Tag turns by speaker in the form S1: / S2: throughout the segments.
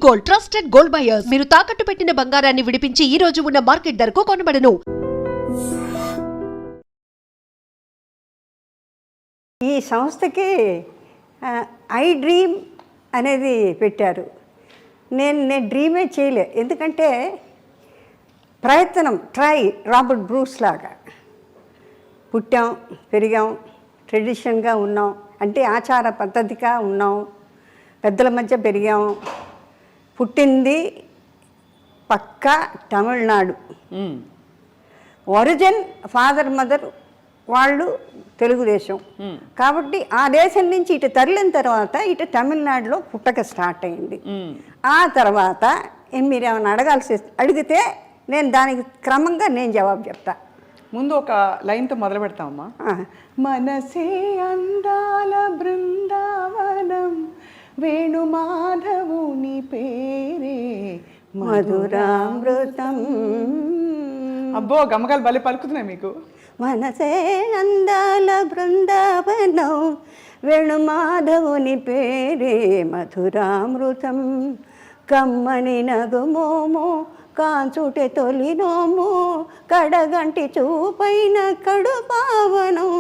S1: Gold, trusted gold buyers. మీరు తాకట్టు పెట్టిన బంగారాన్ని విడిపించి ఈ రోజు ఉన్న మార్కెట్ ధరకు కొనబడను.
S2: ఈ సంస్థకి ఐ డ్రీమ్ అనేది పెట్టారు. నేను డ్రీమే చేయలే, ఎందుకంటే ప్రయత్నం రాబర్ట్ బ్రూస్ లాగా పుట్టాం, పెరిగాం, ట్రెడిషన్గా ఉన్నాం, అంటే ఆచార పద్ధతిగా ఉన్నాం, పెద్దల మధ్య పెరిగాం. పుట్టింది పక్కా తమిళనాడు, ఒరిజిన్ ఫాదర్ మదర్ వాళ్ళు తెలుగుదేశం. కాబట్టి ఆ దేశం నుంచి ఇటు తరలిన తర్వాత ఇటు తమిళనాడులో పుట్టక స్టార్ట్ అయింది. ఆ తర్వాత మీరు ఏమైనా అడిగితే నేను దానికి క్రమంగా నేను జవాబు చెప్తా.
S3: ముందు ఒక లైన్తో మొదలు పెడతామమ్మా. మనసే అందాల బృందావనం, వేణుమాధవుని పేరే
S2: మధురామృతం.
S3: అబ్బో, గమకాలు బలి పలుకుతున్నాయి మీకు.
S2: మనసే అందాల బృందావనం, వేణుమాధవుని పేరే మధురామృతం. కమ్మని నగుమోమో కాంచుటే తొలినోము, కడగంటి చూపైన కడు పావనం.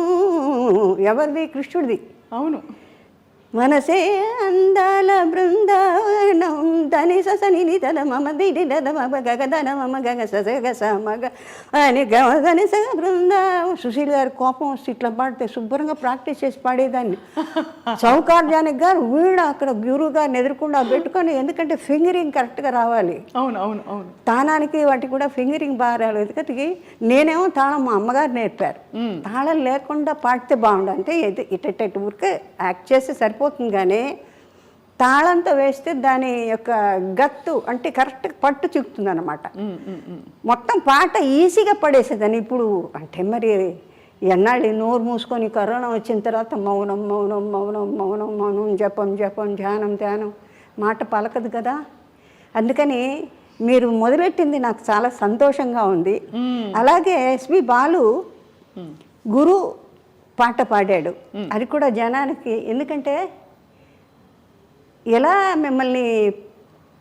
S2: ఎవరిది? కృష్ణుడిది.
S3: అవును.
S2: మనసే అందాల బృందావనం, ధని సని తల మమ దిడి మమ గగదన మమ గగ సగ మగ అని గని సగ బృందావనం. సుశీల్ గారు కోపం వస్తే ఇట్లా పాడితే శుభ్రంగా ప్రాక్టీస్ చేసి పాడేదాన్ని. సౌకార్యానికి గారు వీడు అక్కడ గురువు గారిని ఎదుర్కొండా పెట్టుకొని, ఎందుకంటే ఫింగరింగ్ కరెక్ట్గా రావాలి.
S3: అవును అవును అవును.
S2: తానానికి వాటికి కూడా ఫింగరింగ్ బాగా రావాలి. ఎందుకంటే నేనేమో తాళం మా అమ్మగారు నేర్పారు. తాళం లేకుండా పాడితే బాగుండు, అంటే ఇటు ఊరికే యాక్ట్ చేస్తే సరిపోతుంది, కానీ తాళంతో వేస్తే దాని యొక్క గత్తు అంటే కరెక్ట్గా పట్టు చిక్కుతుంది అన్నమాట. మొత్తం పాట ఈజీగా పడేసేదాన్ని. ఇప్పుడు అంటే మరి ఎన్నాళ్ళు నోరు మూసుకొని కరోనా వచ్చిన తర్వాత మౌనం మౌనం మౌనం మౌనం మౌనం, జపం జపం, ధ్యానం ధ్యానం, మాట పలకదు కదా. అందుకని మీరు మొదలెట్టింది నాకు చాలా సంతోషంగా ఉంది. అలాగే ఎస్పి బాలు గురు పాట పాడాడు, అది కూడా జనానికి. ఎందుకంటే ఎలా మిమ్మల్ని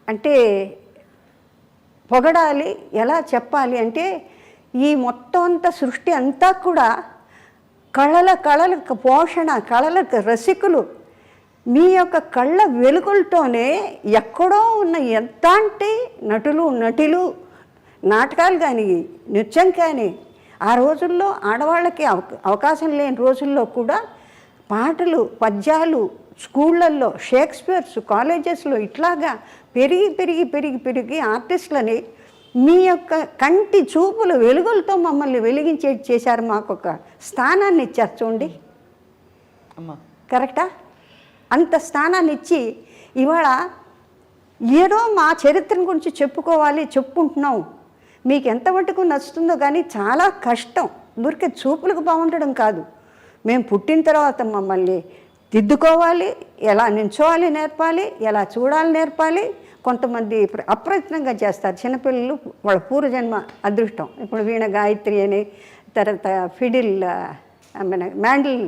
S2: అంటే పొగడాలి, ఎలా చెప్పాలి అంటే, ఈ మొత్తం అంతా సృష్టి అంతా కూడా కళలకు పోషణ, కళలకు రసికులు. మీ యొక్క కళ్ళ వెలుగులతోనే ఎక్కడో ఉన్న ఎంతంటి నటులు నాటకాలు కానీ నృత్యం కానీ, ఆ రోజుల్లో ఆడవాళ్ళకి అవకాశం లేని రోజుల్లో కూడా పాటలు, పద్యాలు స్కూళ్ళల్లో, షేక్స్పియర్స్ కాలేజెస్లో ఇట్లాగా పెరిగి పెరిగి పెరిగి పెరిగి ఆర్టిస్టులని మీ యొక్క కంటి చూపుల వెలుగులతో మమ్మల్ని వెలిగించేది చేశారు. మాకు ఒక స్థానాన్ని ఇచ్చారు చూడండి. కరెక్టా? అంత స్థానాన్ని ఇచ్చి ఇవాళ ఏదో మా చరిత్రను గురించి చెప్పుకుంటున్నాం. మీకు ఎంత మటుకు నచ్చుతుందో కానీ చాలా కష్టం. ఊరికే చూపులకు బాగుండడం కాదు, మేము పుట్టిన తర్వాత మమ్మల్ని దిద్దుకోవాలి, ఎలా నించోవాలి నేర్పాలి, ఎలా చూడాలి నేర్పాలి. కొంతమంది అప్రయత్నంగా చేస్తారు చిన్నపిల్లలు, వాళ్ళ పూర్వజన్మ అదృష్టం. ఇప్పుడు వీణ గాయత్రి అని, తర్వాత ఫిడిల్ మ్యాండిల్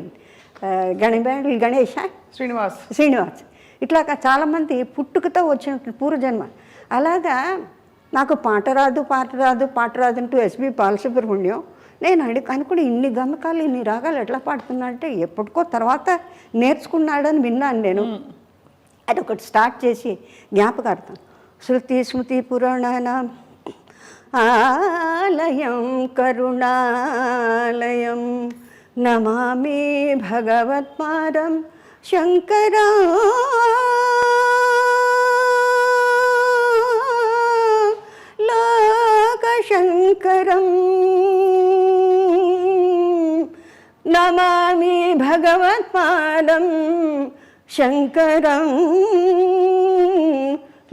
S2: గణేష్ శ్రీనివాస్, ఇట్లా చాలామంది పుట్టుకతో వచ్చిన పూర్వజన్మ. అలాగా నాకు పాట రాదు అంటూ ఎస్పి బాలసుబ్రహ్మణ్యం నేను అనుకుని ఇన్ని గమకాలు ఇన్ని రాగాలు ఎట్లా పాడుతున్నా అంటే ఎప్పటికో తర్వాత నేర్చుకున్నాడని విన్నాను నేను. అది ఒకటి స్టార్ట్ చేసి జ్ఞాపకార్థం. శృతి స్మృతి పురాణానాం ఆలయం కరుణాలయం, నమామి భగవత్పాదం శంకరా లోకశంకరం, నమామి భగవత్పాదం శంకరం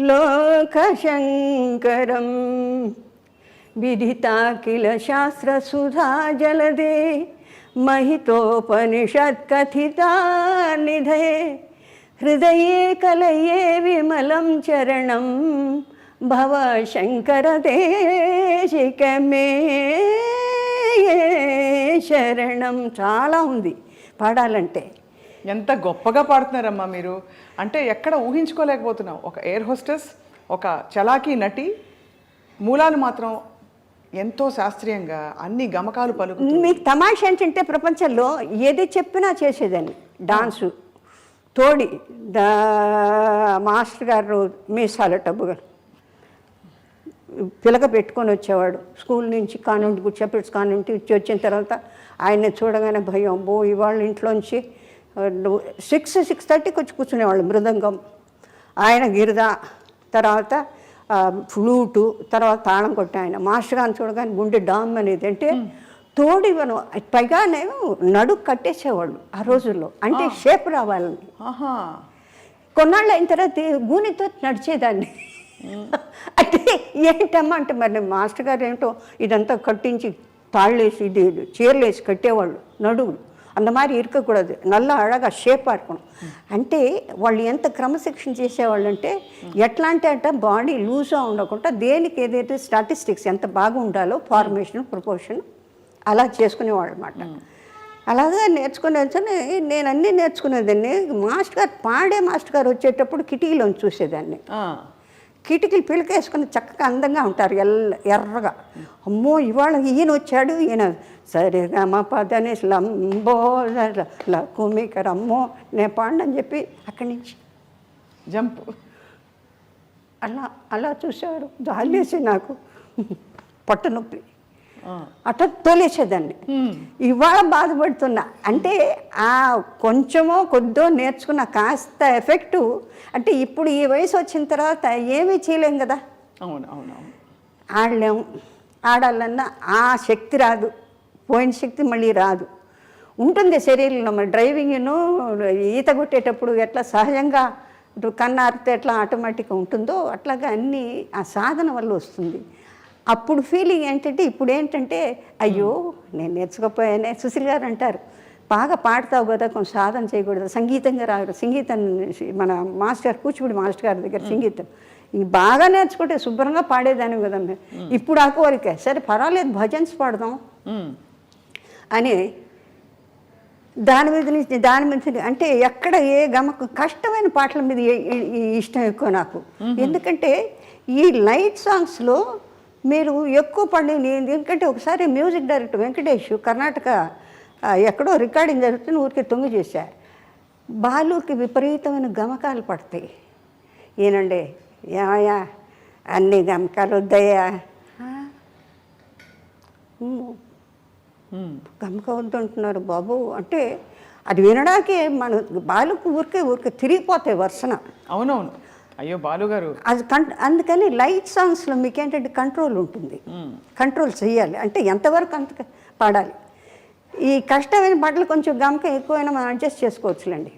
S2: లోకశంకరం. విదితాఖిల శాస్త్రసుధా జలదే, महितोपनिषत्कथिता निधे, हृदये कलये विमलं चरणं भव शंकर देशिक मे శరణం. చాలా ఉంది పాడాలంటే.
S3: ఎంత గొప్పగా పాడుతున్నారమ్మా మీరు. అంటే ఎక్కడ ఊహించుకోలేకపోతున్నాం. ఒక ఎయిర్ హోస్టెస్ ఒక చలాకీ నటి మూలాలు మాత్రం ఎంతో శాస్త్రీయంగా అన్ని గమకాలు పలుకు.
S2: మీకు తమాషా ఏంటంటే ప్రపంచంలో ఏది చెప్పినా చేసేదాన్ని. డాన్సు తోడి మాస్టర్ గారు మీసాల టబ్బుగా పిలక పెట్టుకొని వచ్చేవాడు స్కూల్ నుంచి, కాన్వెంట్ షెపర్డ్స్ కాన్వెంట్ ఇచ్చి వచ్చిన తర్వాత ఆయన్ని చూడగానే భయం. అబ్బో ఇవాళ ఇంట్లోంచి 6:30కి వచ్చి కూర్చునేవాళ్ళు. మృదంగం ఆయన, గిరిద, తర్వాత ఫ్లూటు, తర్వాత తాళం కొట్టి ఆయన. మాస్టర్ గారిని చూడగానే గుండె డామ్ అనేది. అంటే తోడివను పైగానే నడుకు కట్టేసేవాళ్ళు ఆ రోజుల్లో, అంటే షేప్ రావాలని. కొన్నాళ్ళు అయిన తర్వాత గూనితో నడిచేదాన్ని. అంటే ఏంటమ్మా అంటే మరి మాస్టర్ గారు ఏంటో ఇదంతా కట్టించి తాళ్ళేసి ఇది చీరలేసి కట్టేవాళ్ళు నడువులు. அந்த மாதிரி இருக்கக்கூடாது, நல்லா అழగా షేప్ ఆడుకోవడం. అంటే వాళ్ళు ఎంత క్రమశిక్షణ చేసేవాళ్ళు అంటే ఎట్లా అంటే బాడీ లూజ్గా ఉండకుండా దేనికి ఏదైతే స్టాటిస్టిక్స్ ఎంత బాగా ఉండాలో ఫార్మేషన్ ప్రపోర్షన్ అలా చేసుకునేవాళ్ళు అనమాట. అలాగే నేర్చుకునే నేను అన్నీ నేర్చుకునేదాన్ని. మాస్టర్ గారు పాడే మాస్టర్ గారు వచ్చేటప్పుడు కిటికీలోని చూసేదాన్ని. కిటికీలు పిలకేసుకుని చక్కగా అందంగా ఉంటారు, ఎర్రగా. అమ్మో ఇవాళ ఈయన వచ్చాడు, ఈయన సరిగా మా పదని లంబో కుమికర్ అమ్మో నేను పాడని చెప్పి అక్కడి నుంచి
S3: జంప్
S2: అలా చూసేవాడు. జాలేసి నాకు పొట్ట నొప్పి అట్లా తోలేసేదాన్ని. ఇవాళ బాధపడుతున్నా అంటే ఆ కొంచెమో కొద్దో నేర్చుకున్న కాస్త ఎఫెక్టు. అంటే ఇప్పుడు ఈ వయసు వచ్చిన తర్వాత ఏమీ చేయలేం కదా. ఆడలేము. ఆడాలన్నా ఆ శక్తి రాదు, పోయిన శక్తి మళ్ళీ రాదు. ఉంటుంది శరీరంలో. మరి డ్రైవింగ్ను ఈత కొట్టేటప్పుడు ఎట్లా సహజంగా కన్నారితే ఎట్లా ఆటోమేటిక్గా ఉంటుందో అట్లాగా అన్నీ ఆ సాధన వల్ల వస్తుంది. అప్పుడు ఫీలింగ్ ఏంటంటే ఇప్పుడు ఏంటంటే అయ్యో నేను నేర్చుకోపోయానే. సుశీల్ గారు అంటారు, బాగా పాడతావు కదా, కొంచెం సాధన చేయకూడదు, సంగీతంగా రాదు. సంగీతం మన మాస్టర్ కూచిపూడి మాస్టర్ గారి దగ్గర సంగీతం బాగా నేర్చుకుంటే శుభ్రంగా పాడేదాన్ని కదా. ఇప్పుడు ఆ కోరిక, సరే పర్వాలేదు భజన్స్ పాడదాం అని దాని మీద అంటే ఎక్కడ ఏ కష్టమైన పాటల మీద ఇష్టం ఎక్కువ నాకు. ఎందుకంటే ఈ లైట్ సాంగ్స్లో మీరు ఎక్కువ పడింది. ఎందుకంటే ఒకసారి మ్యూజిక్ డైరెక్టర్ వెంకటేష్ కర్ణాటక ఎక్కడో రికార్డింగ్ జరుగుతుంది, ఊరికి తొంగి చేశా. బాలుకి విపరీతమైన గమకాలు పడతాయి. ఏనండి ఏమయ్యా అన్ని గమకాలు వద్దయ్యా, గమక వద్దంటున్నారు బాబు అంటే అది వినడాకే మన బాలుకు ఊరికే తిరిగిపోతాయి వర్షన.
S3: అవునవును, అయ్యో బాలుగారు
S2: అది అందుకని లైట్ సాంగ్స్లో మీకేంటంటే కంట్రోల్ ఉంటుంది, కంట్రోల్ చేయాలి. అంటే ఎంతవరకు అంత పాడాలి. ఈ కష్టమైన పాటలు కొంచెం గమకం ఎక్కువైనా మనం అడ్జస్ట్ చేసుకోవచ్చులేండి.